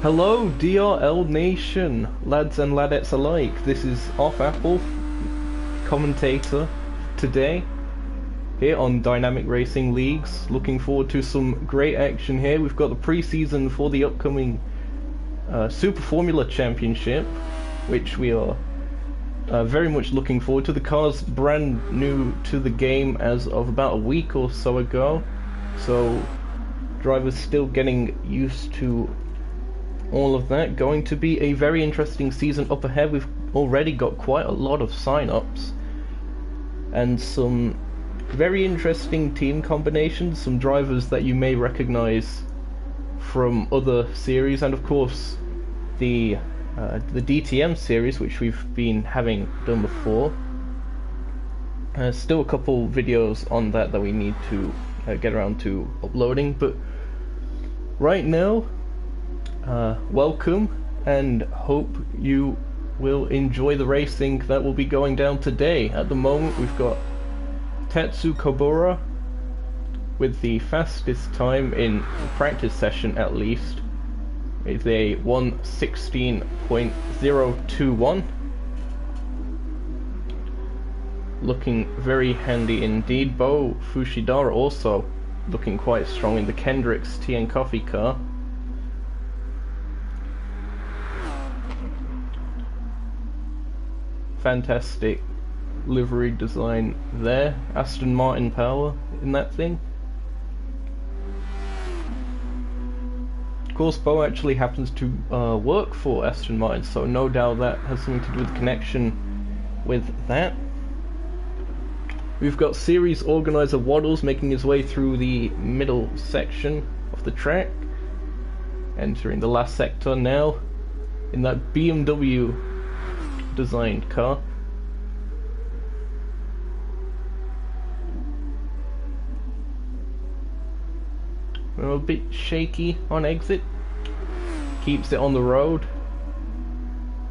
Hello DRL Nation, lads and ladettes alike. This is Off Apple, commentator today here on Dynamic Racing Leagues. Looking forward to some great action here. We've got the pre-season for the upcoming Super Formula Championship, which we are very much looking forward to. The car's brand new to the game as of about a week or so ago, so drivers still getting used to all of that. Going to be a very interesting season up ahead. We've already got quite a lot of sign-ups and some very interesting team combinations, some drivers that you may recognize from other series, and of course the DTM series, which we've been having done before. Still a couple videos on that we need to get around to uploading, but right now, welcome, and hope you will enjoy the racing that will be going down today. At the moment we've got Tetsu Kobura with the fastest time in practice session, at least, with a 1:16.021. Looking very handy indeed. Bo Fushidara also looking quite strong in the Kendrick's Tea and Coffee car. Fantastic livery design there. Aston Martin power in that thing. Of course, Bo actually happens to work for Aston Martin, so no doubt that has something to do with the connection with that. We've got series organizer Waddles making his way through the middle section of the track, entering the last sector now in that BMW designed car. A bit shaky on exit, keeps it on the road,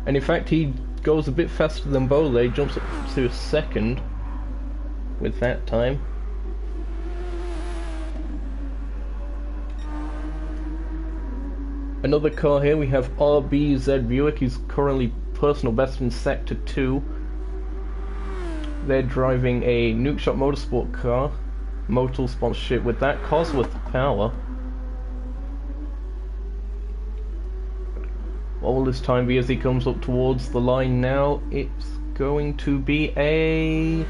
and in fact he goes a bit faster than Bole, jumps up to second with that time. Another car here, we have RBZ Buick. He's currently personal best in Sector 2. They're driving a Nuke Shop Motorsport car, Motul sponsorship with that, Cosworth power. What will this time be as he comes up towards the line now? It's going to be a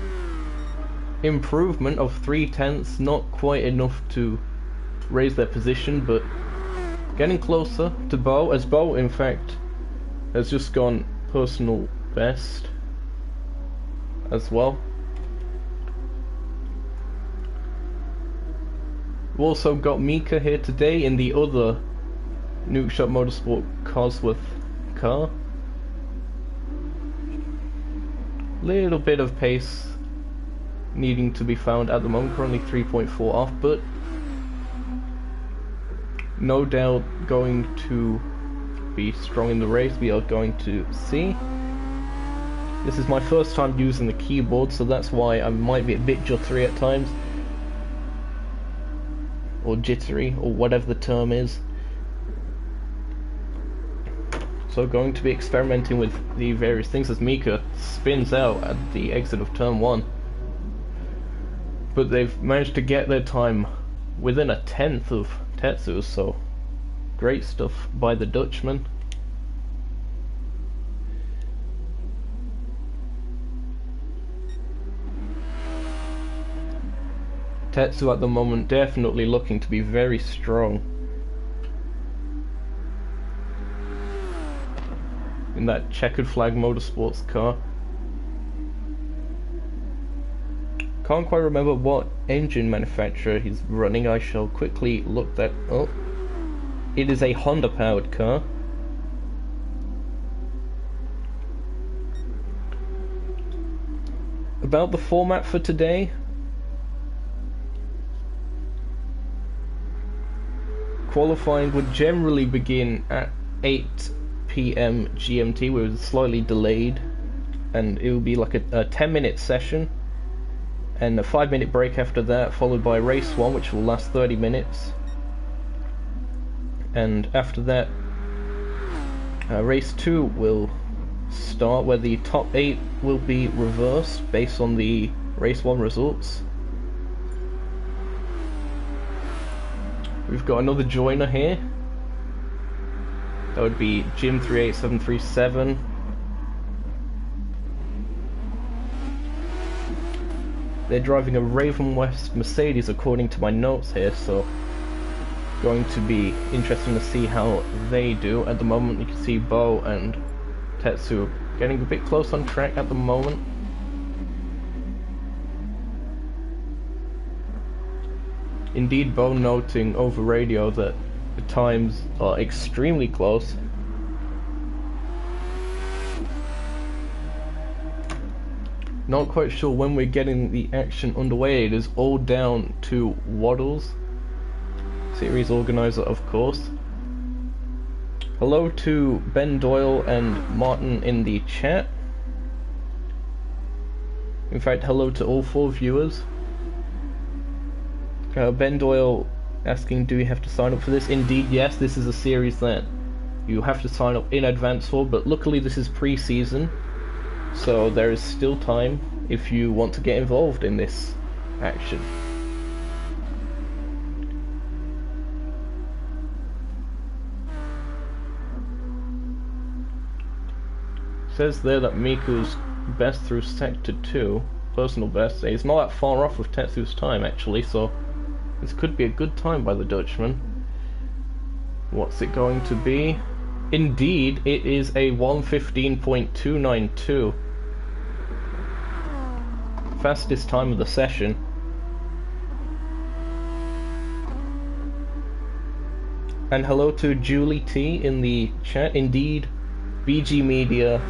improvement of 0.3, not quite enough to raise their position, but getting closer to Bo, as Bo in fact has just gone personal best as well. We've also got Mika here today in the other Nuke Shop Motorsport Cosworth car. Little bit of pace needing to be found at the moment, currently 3.4 off, but no doubt going to be strong in the race. We are going to see. This is my first time using the keyboard, so that's why I might be a bit jittery at times, or jittery, or whatever the term is. So going to be experimenting with the various things as Mika spins out at the exit of turn 1. But they've managed to get their time within 1/10 of Tetsu, so great stuff by the Dutchman. Tetsu at the moment definitely looking to be very strong in that checkered flag motorsports car. Can't quite remember what engine manufacturer he's running. I shall quickly look that up. It is a Honda powered car. About the format for today, qualifying would generally begin at 8 PM GMT, with slightly delayed, and it will be like a 10-minute session and a 5-minute break after that, followed by race 1, which will last 30 minutes, and after that Race 2 will start where the top 8 will be reversed based on the Race 1 results. We've got another joiner here. That would be Jim 38737. They're driving a Raven West Mercedes according to my notes here, so going to be interesting to see how they do. At the moment you can see Bo and Tetsu getting a bit close on track at the moment. Indeed, Bo noting over radio that the times are extremely close. Not quite sure when we're getting the action underway. It is all down to Waddles, series organizer of course. Hello to Ben Doyle and Martin in the chat. In fact, hello to all 4 viewers. Ben Doyle asking, do you have to sign up for this? Indeed, yes, this is a series that you have to sign up in advance for, but luckily this is pre-season, so there is still time if you want to get involved in this action. It says there that Miku's best through Sector 2, personal best. He's not that far off with Tetsu's time actually, so this could be a good time by the Dutchman. What's it going to be? Indeed, it is a 1:15.292. Fastest time of the session. And hello to Julie T in the chat. Indeed, BG Media.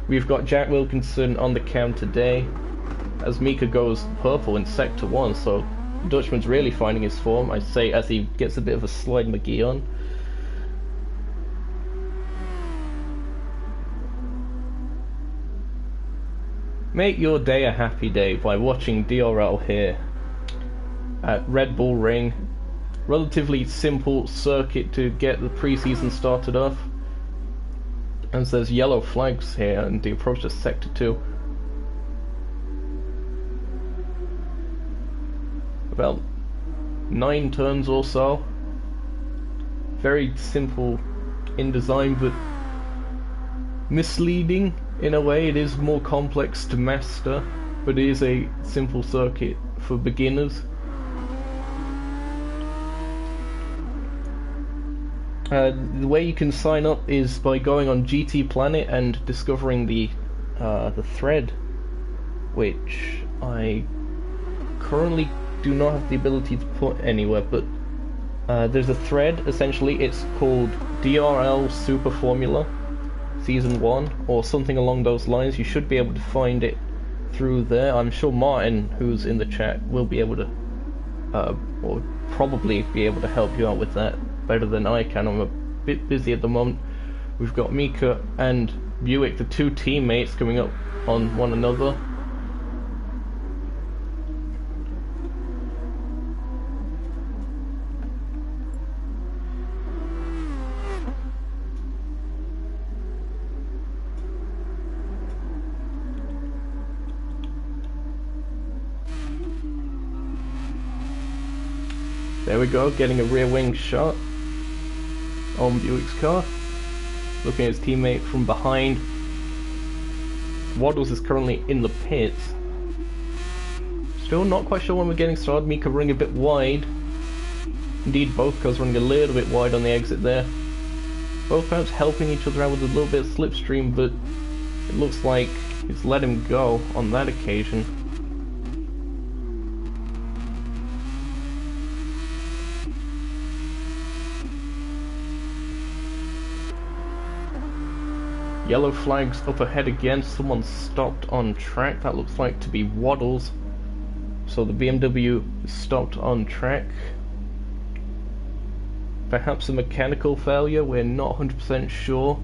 We've got Jack Wilkinson on the cam today as Mika goes purple in Sector 1, so Dutchman's really finding his form, I'd say, as he gets a bit of a Slide McGee on. Make your day a happy day by watching DRL here at Red Bull Ring. Relatively simple circuit to get the pre-season started off. And there's yellow flags here and the approach to Sector 2. About 9 turns or so. Very simple in design, but misleading in a way. It is more complex to master, but it is a simple circuit for beginners. The way you can sign up is by going on GT Planet and discovering the thread, which I currently do not have the ability to put anywhere, but there's a thread. Essentially it's called DRL Super Formula Season 1 or something along those lines. You should be able to find it through there. I'm sure Martin, who's in the chat, will be able to or probably be able to help you out with that better than I can. I'm a bit busy at the moment. We've got Mika and Buick, the 2 teammates, coming up on one another. There we go, getting a rear wing shot on Buick's car. Looking at his teammate from behind. Waddles is currently in the pits. Still not quite sure when we're getting started. Mika running a bit wide. Indeed, both cars running a little bit wide on the exit there. Both perhaps helping each other out with a little bit of slipstream, but it looks like it's let him go on that occasion. Yellow flags up ahead again. Someone stopped on track. That looks like to be Waddles. So the BMW is stopped on track. Perhaps a mechanical failure, we're not 100% sure.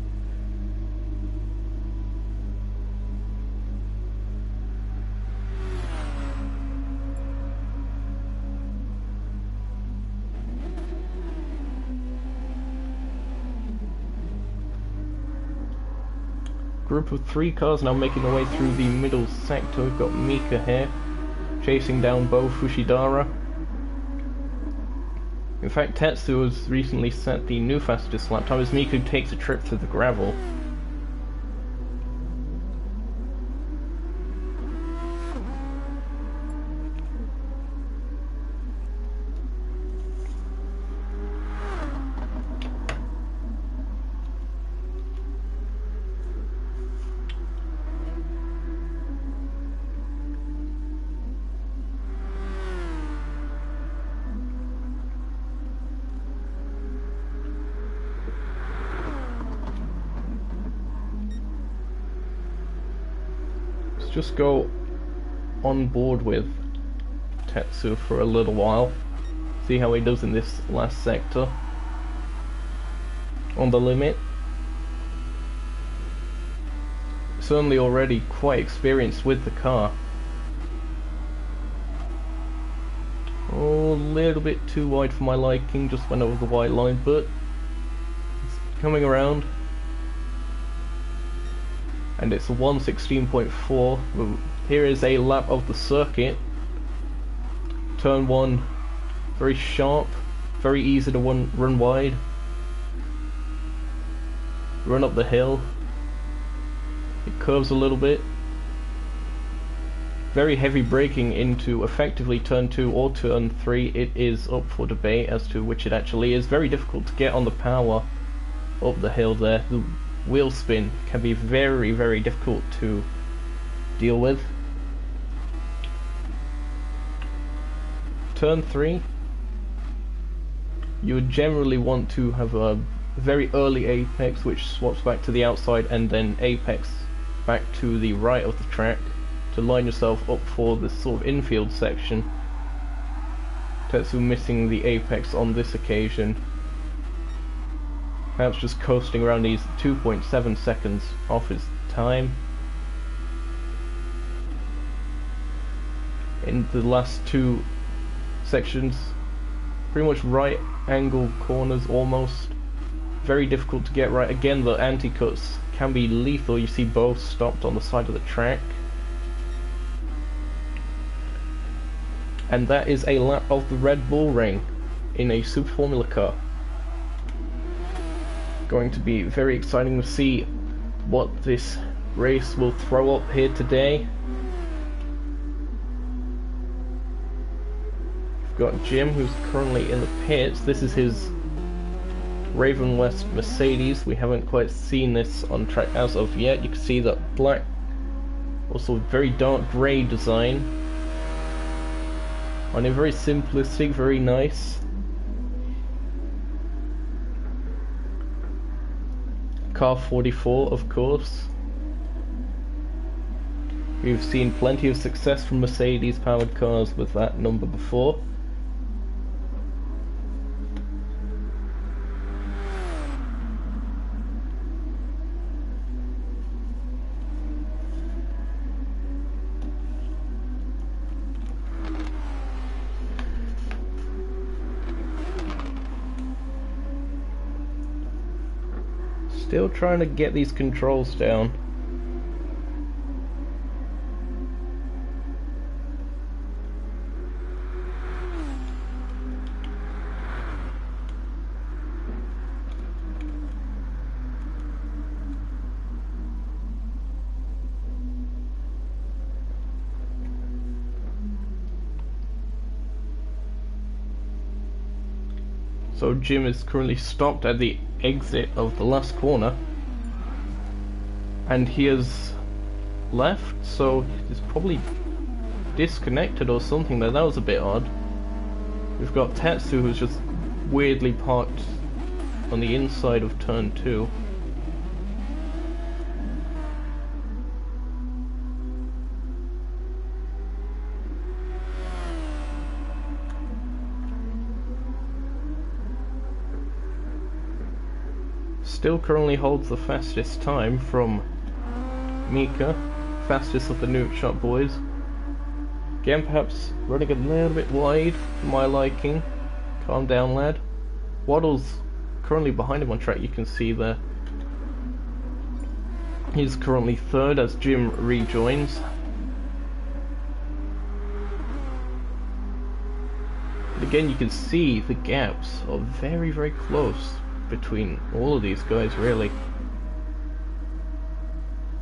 group of 3 cars now making their way through the middle sector. We've got Mika here, chasing down Bo Fushidara. In fact, Tetsu has recently set the new fastest lap time as Mika takes a trip through the gravel. Just go on board with Tetsu for a little while, see how he does in this last sector on the limit. Certainly already quite experienced with the car. Oh, a little bit too wide for my liking, just went over the white line, but it's coming around. And it's a 1:16.4. Here is a lap of the circuit. Turn 1, very sharp, very easy to run wide. Run up the hill. It curves a little bit. Very heavy braking into effectively turn 2 or turn 3. It is up for debate as to which it actually is. Very difficult to get on the power up the hill there. The wheel spin can be very, very difficult to deal with. Turn 3, you would generally want to have a very early apex which swaps back to the outside and then apex back to the right of the track to line yourself up for this sort of infield section. Tetsu missing the apex on this occasion. Perhaps just coasting around these 2.7 seconds off his time. In the last 2 sections, pretty much right angle corners almost. Very difficult to get right. Again, the anti-cuts can be lethal. You see both stopped on the side of the track. And that is a lap of the Red Bull Ring in a Super Formula car. Going to be very exciting to see what this race will throw up here today. We've got Jim, who's currently in the pits. This is his Raven West Mercedes. We haven't quite seen this on track as of yet. You can see that black, also very dark grey design on a very simplistic, very nice. Car 44, of course. We've seen plenty of success from Mercedes powered cars with that number before. Still trying to get these controls down. So Jim is currently stopped at the exit of the last corner, and he has left, so he's probably disconnected or something there. That was a bit odd. We've got Tetsu, who's just weirdly parked on the inside of turn 2. Still currently holds the fastest time from Mika, fastest of the Nuke Shot boys. Again, perhaps running a little bit wide for my liking. Calm down, lad. Waddle's currently behind him on track, you can see there. He's currently third as Jim rejoins. But again, you can see the gaps are very, very close between all of these guys, really.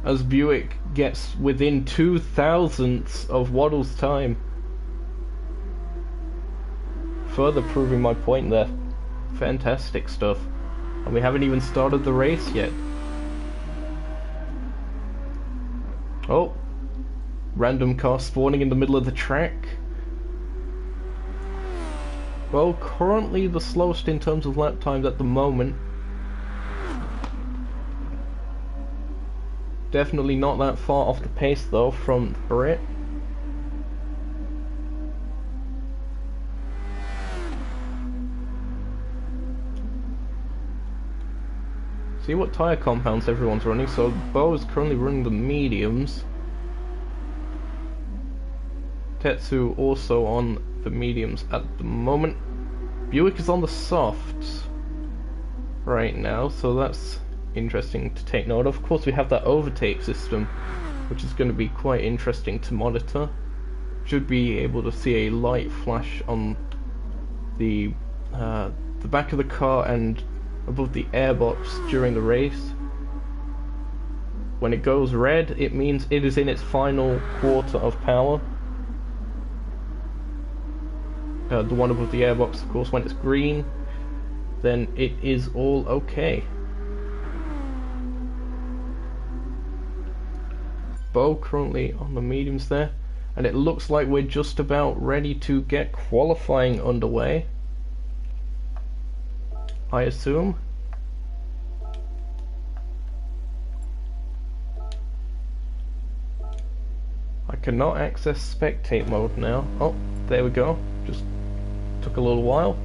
As Buick gets within 2/1000ths of Waddle's time. Further proving my point there. Fantastic stuff. And we haven't even started the race yet. Oh, random car spawning in the middle of the track. Well, currently the slowest in terms of lap times at the moment. Definitely not that far off the pace though from Brit. See what tyre compounds everyone's running. So Bo is currently running the mediums. Tetsu also on the mediums at the moment. Buick is on the softs right now, so that's interesting to take note of. Of course, we have that overtake system, which is going to be quite interesting to monitor. Should be able to see a light flash on the back of the car and above the airbox during the race. When it goes red, it means it is in its final quarter of power. The one above the airbox, of course, when it's green, then it is all okay. Bo currently on the mediums there, and it looks like we're just about ready to get qualifying underway, I assume. I cannot access spectate mode now. Oh, there we go. Just took a little while.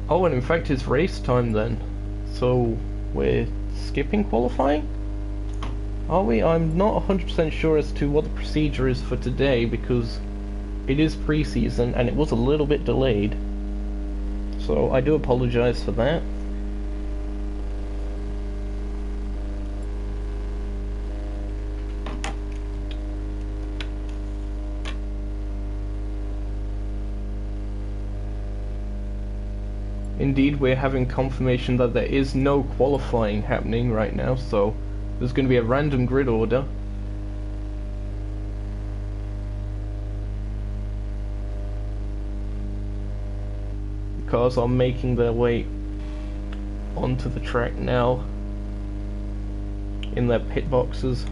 Oh, and in fact it's race time then. So we're skipping qualifying? Are we? I'm not 100% sure as to what the procedure is for today, because it is pre-season and it was a little bit delayed. So I do apologize for that. Indeed, we're having confirmation that there is no qualifying happening right now, so there's going to be a random grid order. The cars are making their way onto the track now in their pit boxes.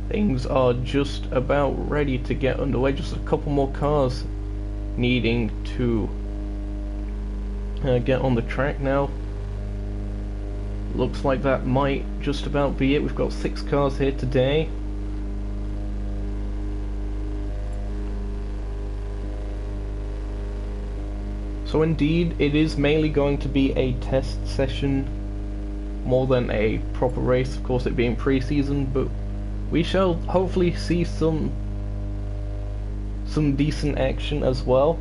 Things are just about ready to get underway. Just a couple more cars needing to get on the track now. Looks like that might just about be it. We've got 6 cars here today. So indeed, it is mainly going to be a test session more than a proper race, of course it being pre-season, but we shall hopefully see some decent action as well.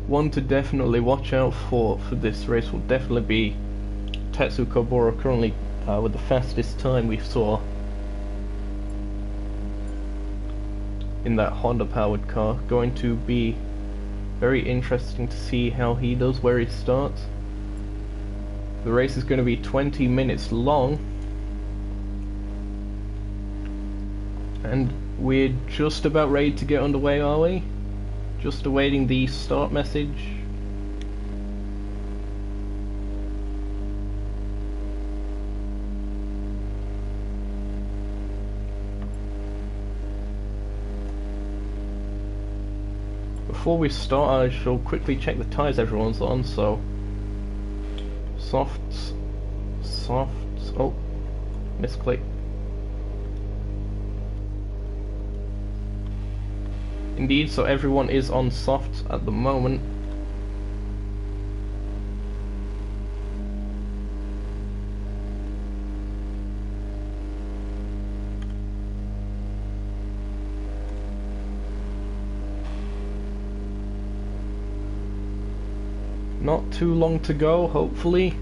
One to definitely watch out for this race will definitely be Tetsu Kobura, currently with the fastest time we saw in that Honda powered car. Going to be very interesting to see how he does, where he starts. The race is going to be 20 minutes long, and we're just about ready to get underway, are we? Just awaiting the start message. Before we start, I shall quickly check the tyres everyone's on. So softs, oh, misclick. Indeed, so everyone is on softs at the moment. Not too long to go, hopefully.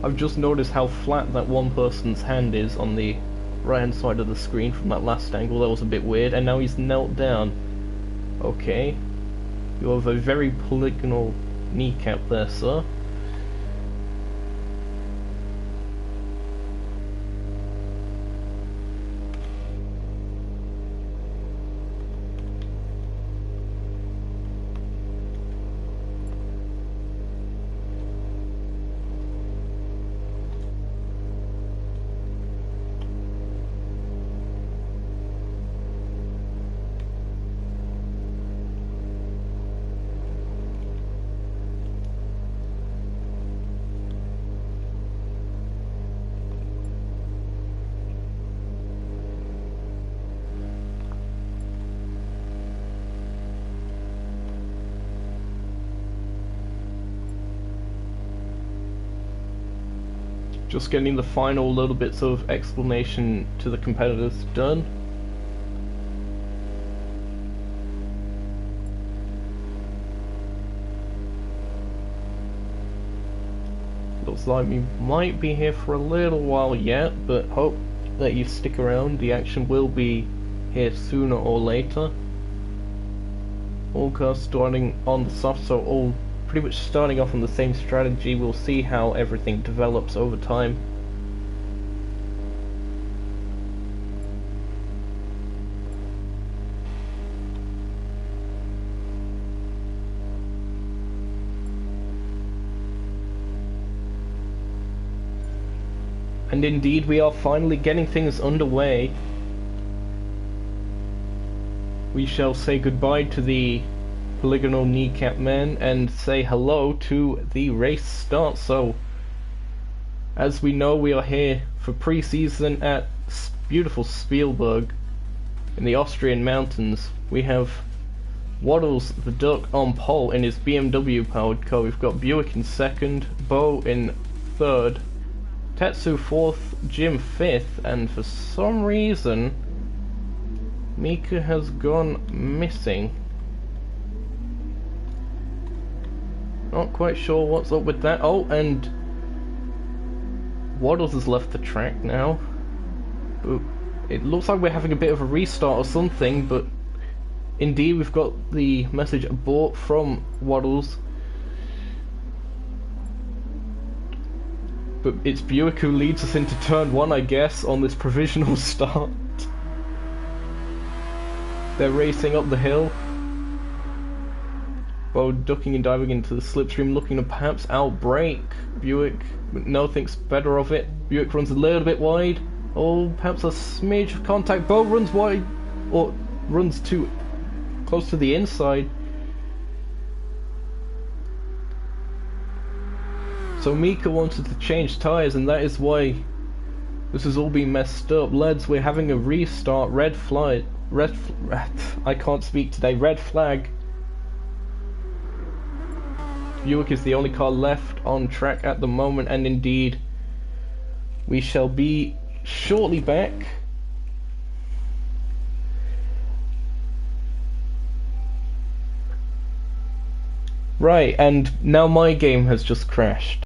I've just noticed how flat that one person's hand is on the right hand side of the screen from that last angle. That was a bit weird, and now he's knelt down. Okay. You have a very polygonal kneecap there, sir. Just getting the final little bits of explanation to the competitors done. Looks like we might be here for a little while yet, but hope that you stick around. The action will be here sooner or later. All cars starting on the soft, so all pretty much starting off on the same strategy. We'll see how everything develops over time. And indeed, we are finally getting things underway. We shall say goodbye to the polygonal kneecap man and say hello to the race start. So, as we know, we are here for pre-season at beautiful Spielberg in the Austrian mountains. We have Waddles the Duck on pole in his BMW powered car. We've got Buick in second, Bo in third, Tetsu fourth, Jim fifth, and for some reason Mika has gone missing. Not quite sure what's up with that. Oh, and Waddles has left the track now. It looks like we're having a bit of a restart or something, but indeed we've got the message abort from Waddles. But it's Buick who leads us into turn one, I guess, on this provisional start. They're racing up the hill. Bo ducking and diving into the slipstream, looking to perhaps outbrake Buick, but no thinks better of it. Buick runs a little bit wide. Oh, perhaps a smidge of contact. Bo runs wide, or runs too close to the inside. So Mika wanted to change tyres, and that is why this has all been messed up. Lads, we're having a restart. Red I can't speak today. Red flag. Buick is the only car left on track at the moment, and indeed we shall be shortly back. Right, and now my game has just crashed.